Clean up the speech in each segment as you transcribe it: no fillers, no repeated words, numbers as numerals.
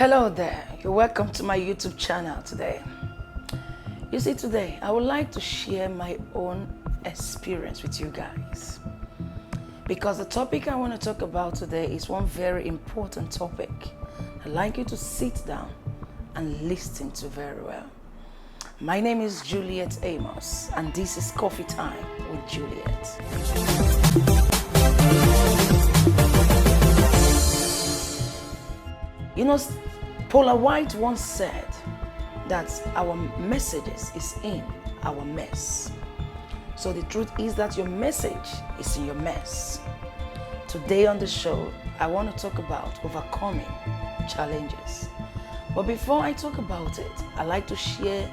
Hello there, you're welcome to my YouTube channel today. You see, today I would like to share my own experience with you guys, because the topic I want to talk about today is one very important topic. I'd like you to sit down and listen to very well. My name is Juliet Amos, and this is Coffee Time with Juliet. You know, Paula White once said that our messages is in our mess. So the truth is that your message is in your mess. Today on the show, I want to talk about overcoming challenges. But before I talk about it, I'd like to share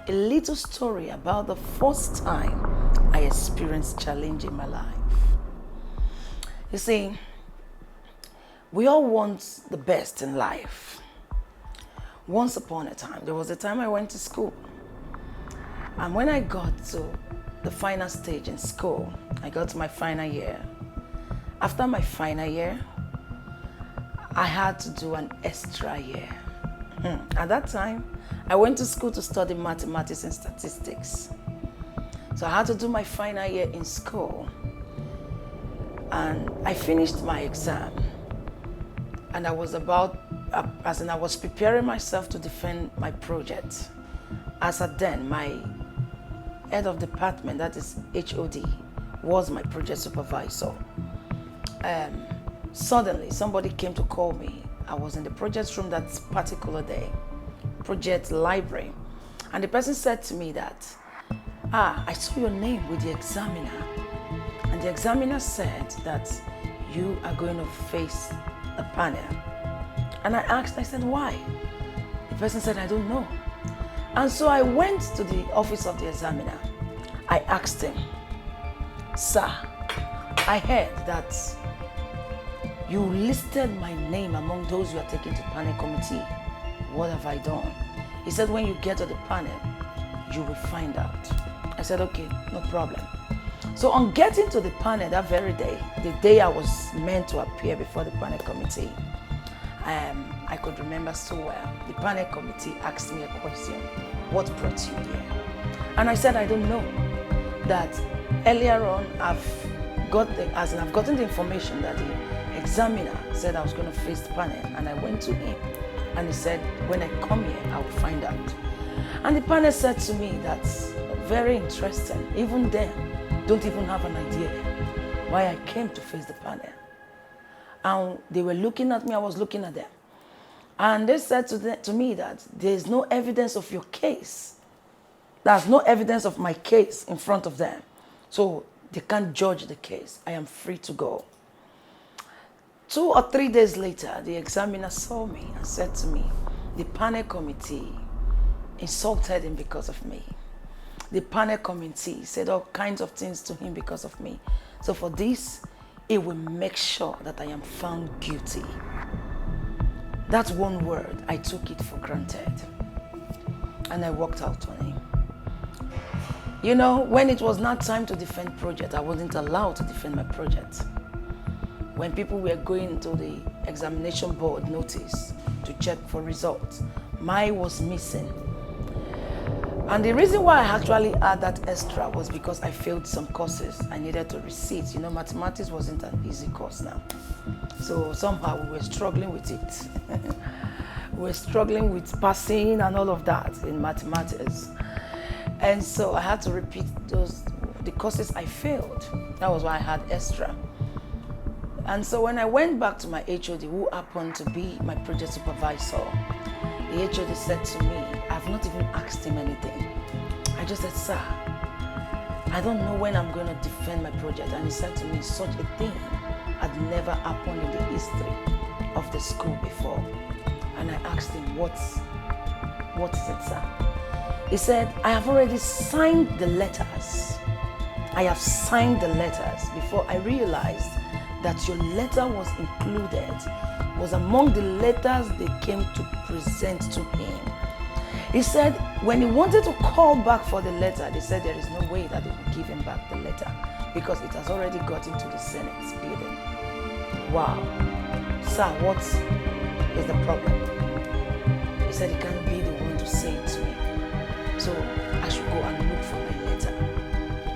a little story about the first time I experienced challenge in my life. You see, we all want the best in life. Once upon a time, there was a time I went to school. And when I got to the final stage in school, I got to my final year. After my final year, I had to do an extra year. At that time, I went to school to study mathematics and statistics. So I had to do my final year in school. And I finished my exam. And I was I was preparing myself to defend my project. As at then, my head of department, that is HOD, was my project supervisor. Suddenly, somebody came to call me. I was in the project room that particular day, project library. And the person said to me that, I saw your name with the examiner. And the examiner said that you are going to face a panel. And I said, why? The person said, I don't know. And so I went to the office of the examiner. I asked him, sir, I heard that you listed my name among those you are taking to panel committee. What have I done? He said, when you get to the panel, you will find out. I said, okay, no problem. So on getting to the panel that very day, the day I was meant to appear before the panel committee, I could remember so well. The panel committee asked me a question, what brought you here? And I said, I don't know. That earlier on, I've gotten the information that the examiner said I was going to face the panel, and I went to him, and he said, when I come here, I will find out. And the panel said to me, that's very interesting. Even then, don't even have an idea why I came to face the panel. And they were looking at me, I was looking at them. And they said to me that there is no evidence of your case. There's no evidence of my case in front of them. So they can't judge the case. I am free to go. 2 or 3 days later, the examiner saw me and said to me, the panel committee insulted him because of me. The panel committee said all kinds of things to him because of me. So for this, it will make sure that I am found guilty. That's one word. I took it for granted. And I walked out on him. You know, when it was not time to defend project, I wasn't allowed to defend my project. When people were going to the examination board notice to check for results, mine was missing. And the reason why I actually had that extra was because I failed some courses. I needed to resit. You know, mathematics wasn't an easy course now. So somehow we were struggling with it. We were struggling with passing and all of that in mathematics. And so I had to repeat the courses I failed. That was why I had extra. And so when I went back to my HOD, who happened to be my project supervisor, the HOD said to me, I've not even asked him anything. I just said, sir, I don't know when I'm going to defend my project. And he said to me, such a thing had never happened in the history of the school before. And I asked him, what is it, sir? He said, I have already signed the letters. I have signed the letters before I realized that your letter was included, was among the letters they came to present to him. He said when he wanted to call back for the letter, they said there is no way that they would give him back the letter because it has already got into the Senate building. Wow. Sir, what is the problem? said he can't be the one to say it to me. So I should go and look for my letter.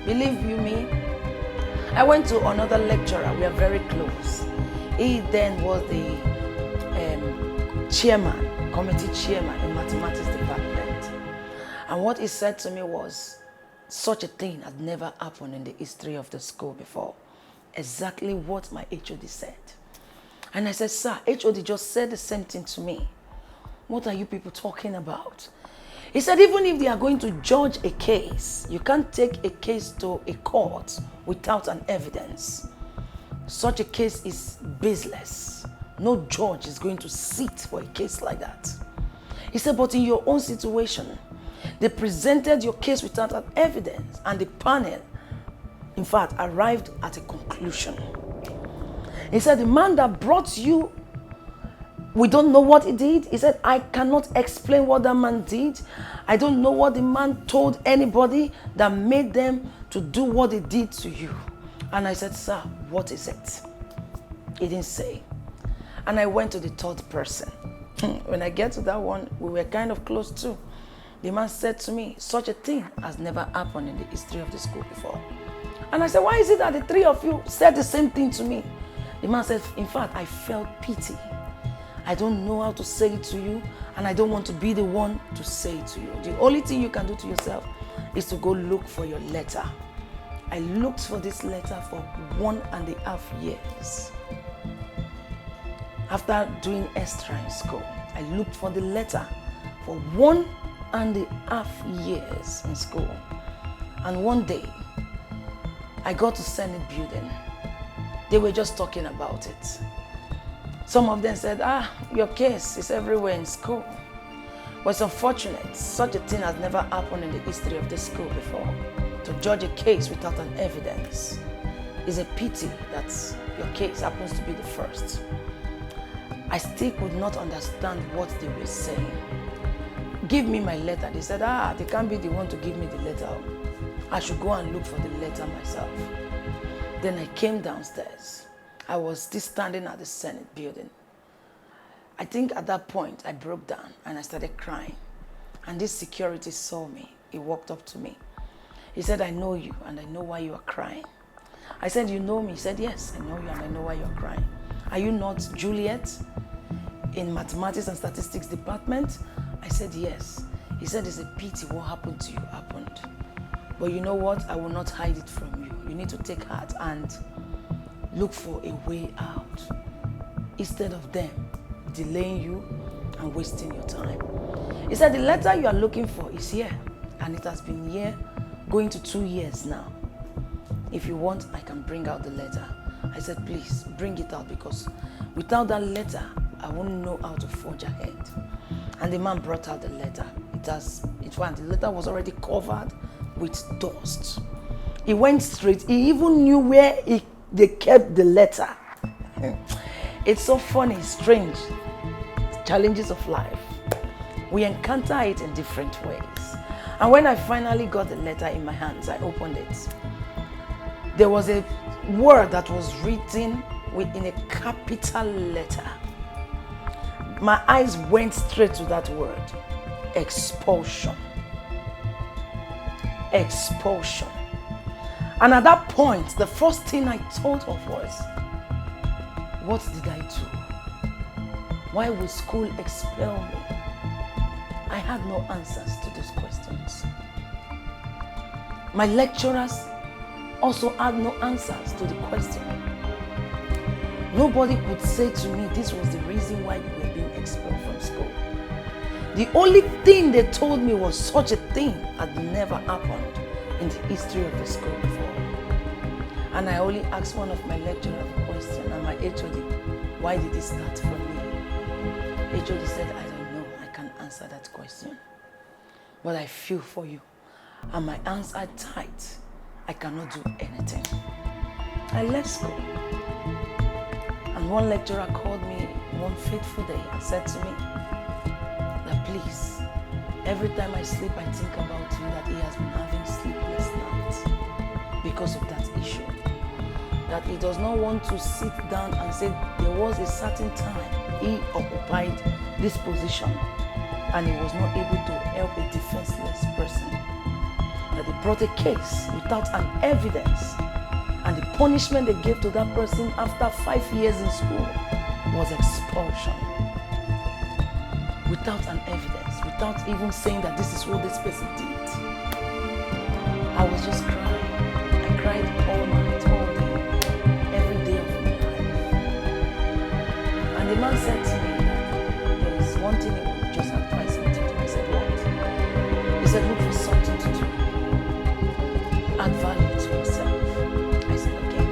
Believe you me, I went to another lecturer. We are very close. He then was the committee chairman in mathematics department. And what he said to me was, such a thing had never happened in the history of the school before. Exactly what my HOD said. And I said, sir, HOD just said the same thing to me. What are you people talking about? He said, even if they are going to judge a case, you can't take a case to a court without an evidence. Such a case is baseless. No judge is going to sit for a case like that. He said, but in your own situation, they presented your case without an evidence, and the panel, in fact, arrived at a conclusion. He said, the man that brought you, we don't know what he did. He said, I cannot explain what that man did. I don't know what the man told anybody that made them to do what they did to you. And I said, sir, what is it? He didn't say. And I went to the third person. When I get to that one, we were kind of close too. The man said to me, such a thing has never happened in the history of the school before. And I said, why is it that the three of you said the same thing to me? The man said, in fact, I felt pity. I don't know how to say it to you, and I don't want to be the one to say it to you. The only thing you can do to yourself is to go look for your letter. I looked for this letter for 1.5 years. After doing extra in school, I looked for the letter for 1.5 years in school. And one day, I got to Senate building. They were just talking about it. Some of them said, your case is everywhere in school. But it's unfortunate, such a thing has never happened in the history of this school before. To judge a case without an evidence is a pity that your case happens to be the first. I still could not understand what they were saying. Give me my letter. They said, they can't be the one to give me the letter. I should go and look for the letter myself. Then I came downstairs. I was still standing at the Senate building. I think at that point I broke down and I started crying. And this security saw me. He walked up to me. He said, I know you and I know why you are crying. I said, you know me? He said, yes, I know you and I know why you are crying. Are you not Juliet in mathematics and statistics department? I said, yes. He said, it's a pity what happened to you happened. But you know what? I will not hide it from you. You need to take heart and look for a way out instead of them delaying you and wasting your time. He said, the letter you are looking for is here, and it has been here going to 2 years now. If you want, I can bring out the letter. I said, please bring it out, because without that letter, I won't know how to forge ahead. And the man brought out the letter. The letter was already covered with dust. He went straight. He even knew where they kept the letter. It's so funny, strange. Challenges of life. We encounter it in different ways. And when I finally got the letter in my hands, I opened it. There was a word that was written in a capital letter. My eyes went straight to that word. Expulsion. Expulsion. And at that point, the first thing I thought of was, what did I do? Why would school expel me? I had no answers to those questions. My lecturers also had no answers to the question. Nobody could say to me this was the reason why you were being expelled from school. The only thing they told me was such a thing had never happened in the history of the school before. And I only asked one of my lecturers a question, and my HOD, why did it start from me? HOD said, I don't know, I can't answer that question. But I feel for you. And my hands are tight. I cannot do anything. I left school. And one lecturer called me one fateful day and said to me that please, every time I sleep, I think about you, that he has been having sleepless nights because of that issue. That he does not want to sit down and say there was a certain time he occupied this position and he was not able to help a defenseless person. That they brought a case without an evidence, and the punishment they gave to that person after 5 years in school was expulsion. Without an evidence, without even saying that this is what this person did. I was just crying. I cried all night, all day, every day of my life. And the man said to me that there is one thing he would just advise me to do. I said, what? He said, look for something to do. Add value to yourself. I said, okay.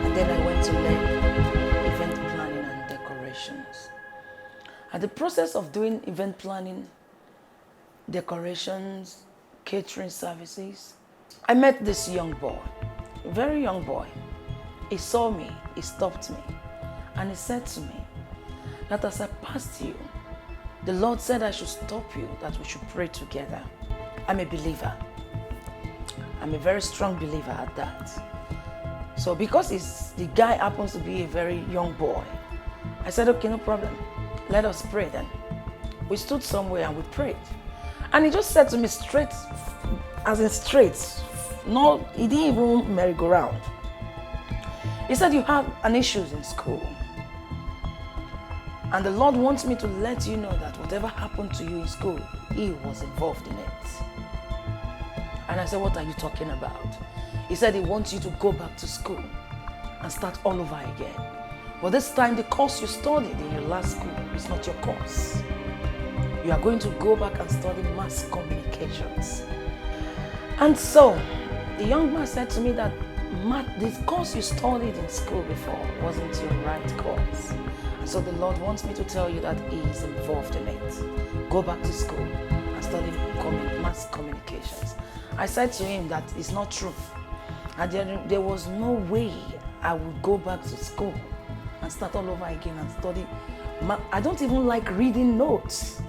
And then I went to learn event planning and decorations. At the process of doing event planning, decorations, catering services, I met this young boy, a very young boy. He saw me, he stopped me, and he said to me that as I passed you, the Lord said I should stop you, that we should pray together. I'm a believer. I'm a very strong believer at that. So because the guy happens to be a very young boy, I said, okay, no problem. Let us pray then. We stood somewhere and we prayed. And he just said to me straight, as in straight, no, he didn't even merry-go-round. He said, you have an issue in school. And the Lord wants me to let you know that whatever happened to you in school, he was involved in it. And I said, what are you talking about? He said he wants you to go back to school and start all over again. But this time the course you studied in your last school is not your course. You are going to go back and study mass communications. And so the young man said to me that the course you studied in school before wasn't your right course. And so the Lord wants me to tell you that he is involved in it. Go back to school and study mass communications. I said to him that it's not true. And there was no way I would go back to school and start all over again and study. I don't even like reading notes.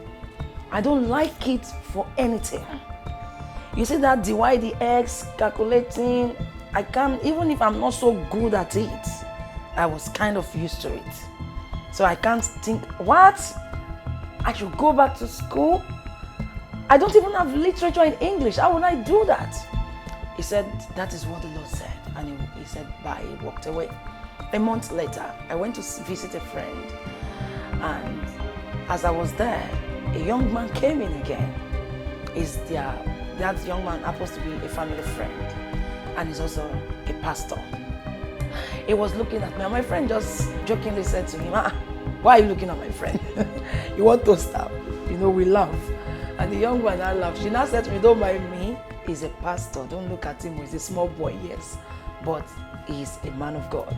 I don't like it for anything. You see that divide the X, calculating, I can't, even if I'm not so good at it, I was kind of used to it. So I can't think, what? I should go back to school? I don't even have literature in English. How would I do that? He said, that is what the Lord said. And he said, bye, he walked away. A month later, I went to visit a friend. And as I was there, a young man came in again. That young man happens to be a family friend. And he's also a pastor. He was looking at me, and my friend just jokingly said to him, why are you looking at my friend? You want to stop? You know, we laugh. And the young man, I laughed. She now said to me, don't mind me. He's a pastor. Don't look at him. He's a small boy, yes. But he's a man of God.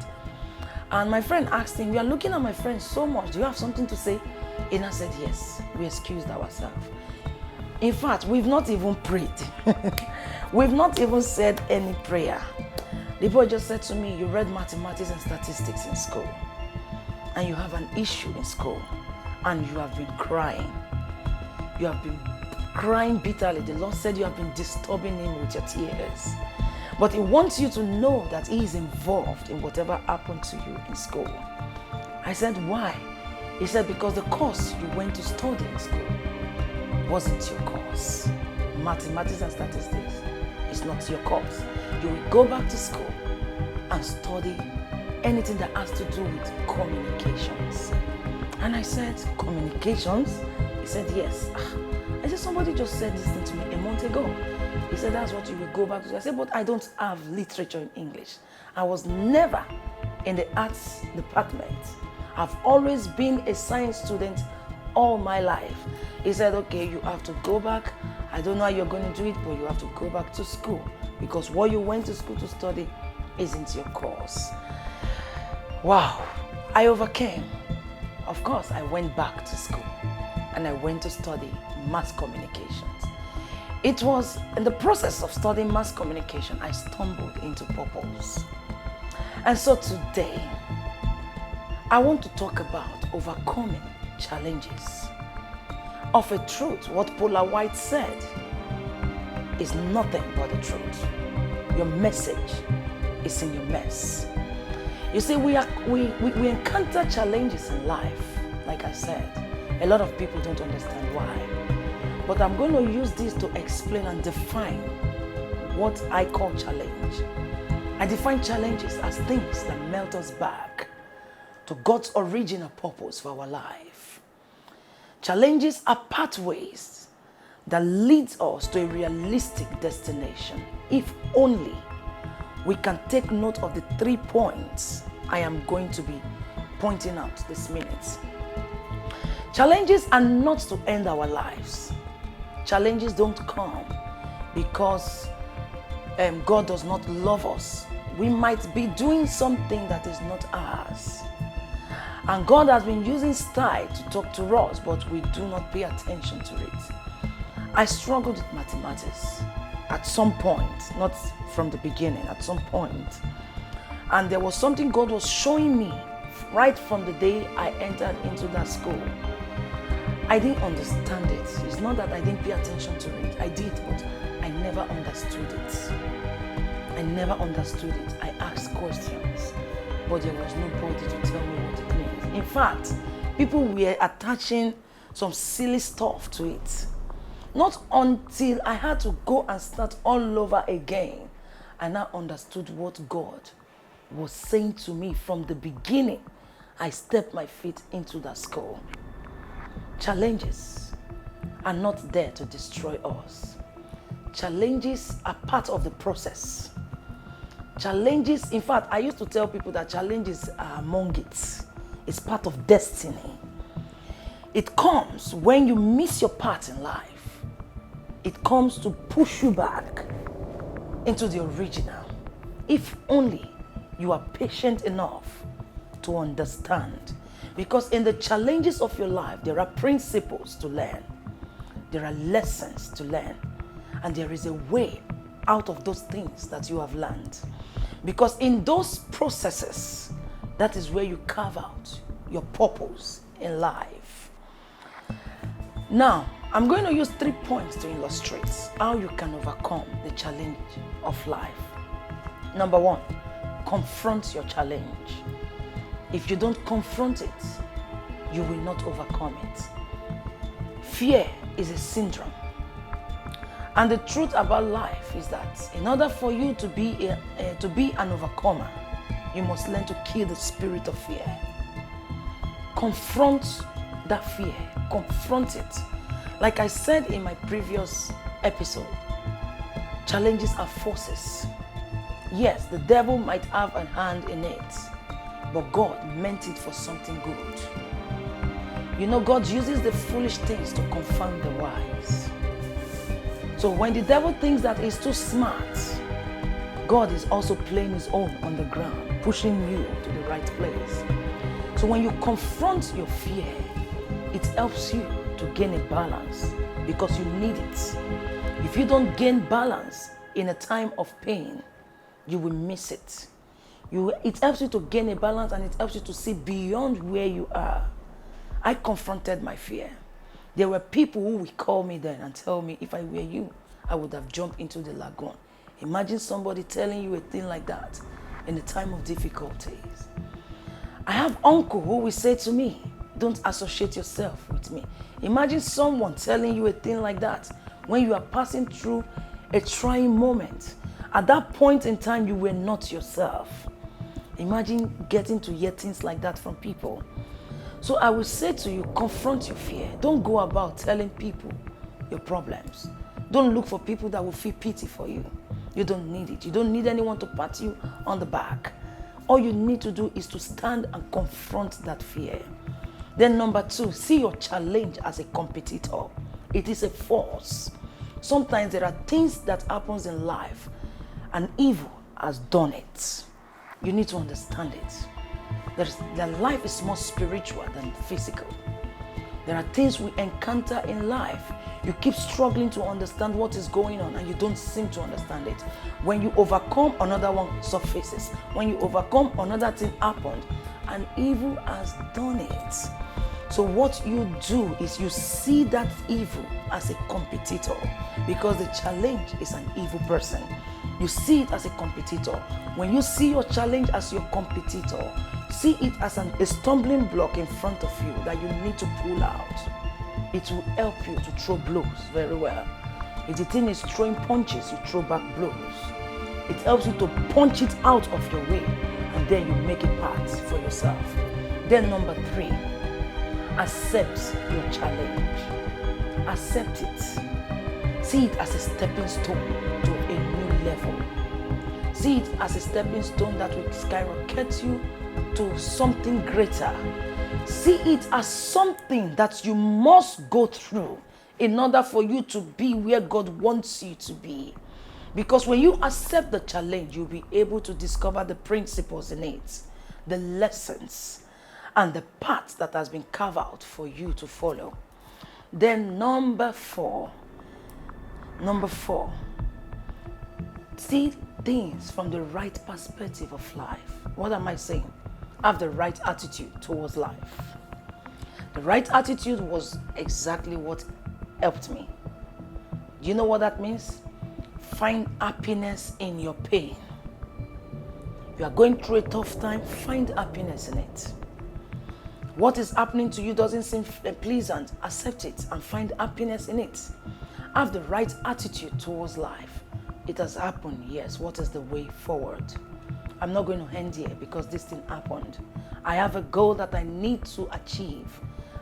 And my friend asked him, you are looking at my friend so much. Do you have something to say? And I said, yes. We excused ourselves. In fact, we've not even prayed. We've not even said any prayer. The boy just said to me, you read mathematics and statistics in school. And you have an issue in school. And you have been crying. You have been crying bitterly. The Lord said you have been disturbing him with your tears. But he wants you to know that he is involved in whatever happened to you in school. I said, why? He said, because the course you went to study in school wasn't your course. Mathematics and statistics is not your course. You will go back to school and study anything that has to do with communications. And I said, communications? He said, yes. I said, somebody just said this thing to me a month ago. He said, that's what you will go back to. I said, but I don't have literature in English. I was never in the arts department. I've always been a science student all my life. He said, okay, you have to go back. I don't know how you're going to do it, but you have to go back to school because what you went to school to study isn't your course. Wow, I overcame. Of course, I went back to school and I went to study mass communications. It was in the process of studying mass communication, I stumbled into purpose. And so today, I want to talk about overcoming challenges. Of a truth, what Paula White said is nothing but the truth. Your message is in your mess. You see, we encounter challenges in life. Like I said, a lot of people don't understand why. But I'm going to use this to explain and define what I call challenge. I define challenges as things that melt us back to God's original purpose for our life. Challenges are pathways that lead us to a realistic destination, if only we can take note of the 3 points I am going to be pointing out this minute. Challenges are not to end our lives. Challenges don't come because God does not love us. We might be doing something that is not ours. And God has been using style to talk to us, but we do not pay attention to it. I struggled with mathematics at some point, not from the beginning, at some point. And there was something God was showing me right from the day I entered into that school. I didn't understand it. It's not that I didn't pay attention to it. I did, but I never understood it. I never understood it. I asked questions, but there was nobody to tell me what it means. In fact, people were attaching some silly stuff to it. Not until I had to go and start all over again, I now understood what God was saying to me from the beginning. I stepped my feet into that school. Challenges are not there to destroy us. Challenges are part of the process. Challenges, in fact, I used to tell people that challenges are among it. It's part of destiny. It comes when you miss your part in life. It comes to push you back into the original. If only you are patient enough to understand. Because in the challenges of your life, there are principles to learn. There are lessons to learn. And there is a way out of those things that you have learned. Because in those processes, that is where you carve out your purpose in life. Now, I'm going to use 3 points to illustrate how you can overcome the challenge of life. Number 1, confront your challenge. If you don't confront it, you will not overcome it. Fear is a syndrome. And the truth about life is that in order for you to be an overcomer, you must learn to kill the spirit of fear. Confront that fear. Confront it. Like I said in my previous episode, challenges are forces. Yes, the devil might have a hand in it, but God meant it for something good. You know, God uses the foolish things to confound the wise. So when the devil thinks that he's too smart, God is also playing his own on the ground, pushing you to the right place. So when you confront your fear, it helps you to gain a balance because you need it. If you don't gain balance in a time of pain, you will miss it. It helps you to gain a balance, and it helps you to see beyond where you are. I confronted my fear. There were people who would call me then and tell me, if I were you, I would have jumped into the lagoon. Imagine somebody telling you a thing like that in a time of difficulties. I have uncle who will say to me, don't associate yourself with me. Imagine someone telling you a thing like that when you are passing through a trying moment. At that point in time, you were not yourself. Imagine getting to hear things like that from people. So I will say to you, confront your fear. Don't go about telling people your problems. Don't look for people that will feel pity for you. You don't need it. You don't need anyone to pat you on the back. All you need to do is to stand and confront that fear. Then number 2, see your challenge as a competitor. It is a force. Sometimes there are things that happens in life and evil has done it. You need to understand it. That life is more spiritual than physical. There are things we encounter in life. You keep struggling to understand what is going on and you don't seem to understand it. When you overcome, another one surfaces. When you overcome, another thing happened and evil has done it. So what you do is you see that evil as a competitor because the challenge is an evil person. You see it as a competitor. When you see your challenge as your competitor, see it as a stumbling block in front of you that you need to pull out. it will help you to throw blows very well. If the thing is throwing punches, you throw back blows. It helps you to punch it out of your way, and then you make it part for yourself. Then number 3, accept your challenge. Accept it. See it as a stepping stone to a new level. See it as a stepping stone that will skyrocket you to something greater. See it as something that you must go through in order for you to be where God wants you to be. Because when you accept the challenge, you'll be able to discover the principles in it, the lessons, and the path that has been carved out for you to follow. Then number 4, see things from the right perspective of life. What am I saying? Have the right attitude towards life. The right attitude was exactly what helped me. Do you know what that means? Find happiness in your pain. You are going through a tough time, find happiness in it. What is happening to you doesn't seem pleasant, accept it and find happiness in it. Have the right attitude towards life. It has happened, yes. What is the way forward? I'm not going to end here because this thing happened. I have a goal that I need to achieve,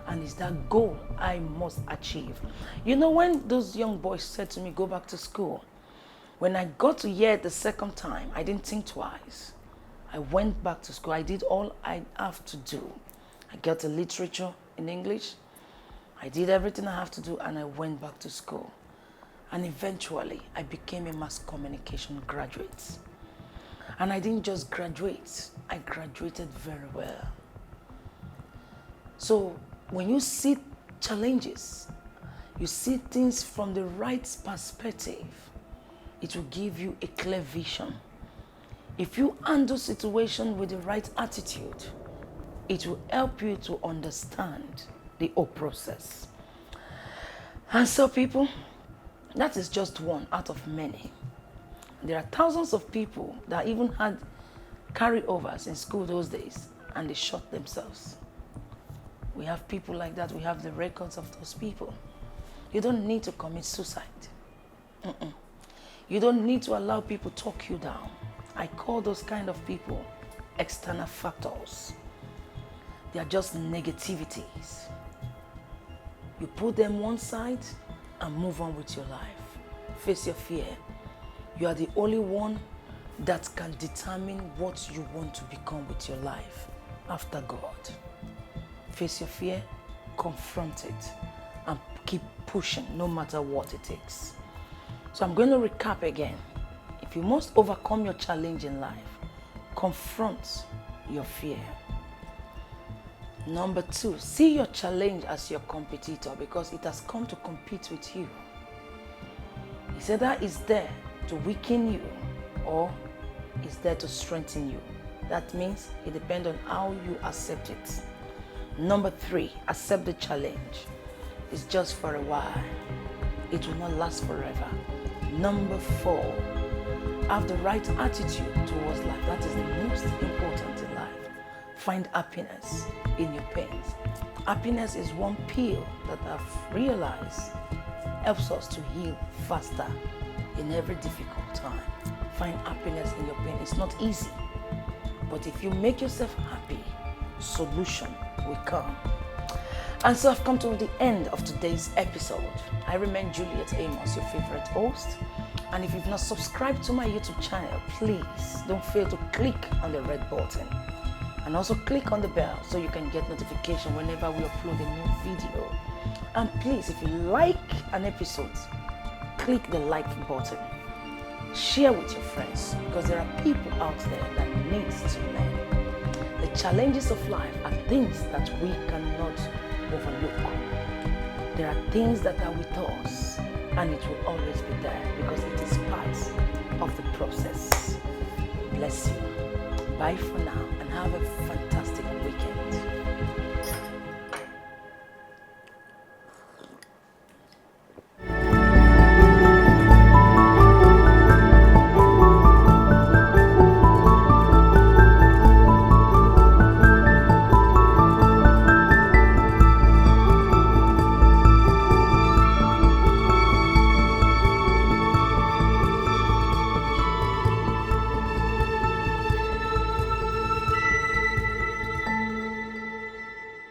and it's that goal I must achieve. You know, when those young boys said to me, go back to school, when I got to hear it the second time, I didn't think twice. I went back to school. I did all I have to do. I got the literature in English. I did everything I have to do, and I went back to school. And eventually, I became a mass communication graduate. And I didn't just graduate, I graduated very well. So when you see challenges, you see things from the right perspective, it will give you a clear vision. If you handle situation with the right attitude, it will help you to understand the whole process. And so people, that is just one out of many. There are thousands of people that even had carryovers in school those days and they shot themselves. We have people like that. We have the records of those people. You don't need to commit suicide. You don't need to allow people to talk you down. I call those kind of people external factors. They are just negativities. You put them one side and move on with your life. Face your fear. You are the only one that can determine what you want to become with your life after God. Face your fear, confront it, and keep pushing no matter what it takes. So I'm going to recap again. If you must overcome your challenge in life, confront your fear. Number 2, see your challenge as your competitor because it has come to compete with you. He said that is there to weaken you or is there to strengthen you. That means it depends on how you accept it. Number 3, accept the challenge. It's just for a while. It will not last forever. Number 4, have the right attitude towards life. That is the most important in life. Find happiness in your pains. Happiness is one pill that I've realized helps us to heal faster in every difficult time. Find happiness in your pain. It's not easy, but if you make yourself happy, solution will come. And so I've come to the end of today's episode. I remain Juliet Amos, your favorite host. And if you've not subscribed to my YouTube channel, please don't fail to click on the red button. And also click on the bell so you can get notification whenever we upload a new video. And please, if you like an episode, click the like button. Share with your friends because there are people out there that needs to learn. The challenges of life are things that we cannot overlook. There are things that are with us and it will always be there because it is part of the process. Bless you. Bye for now and have a fantastic weekend.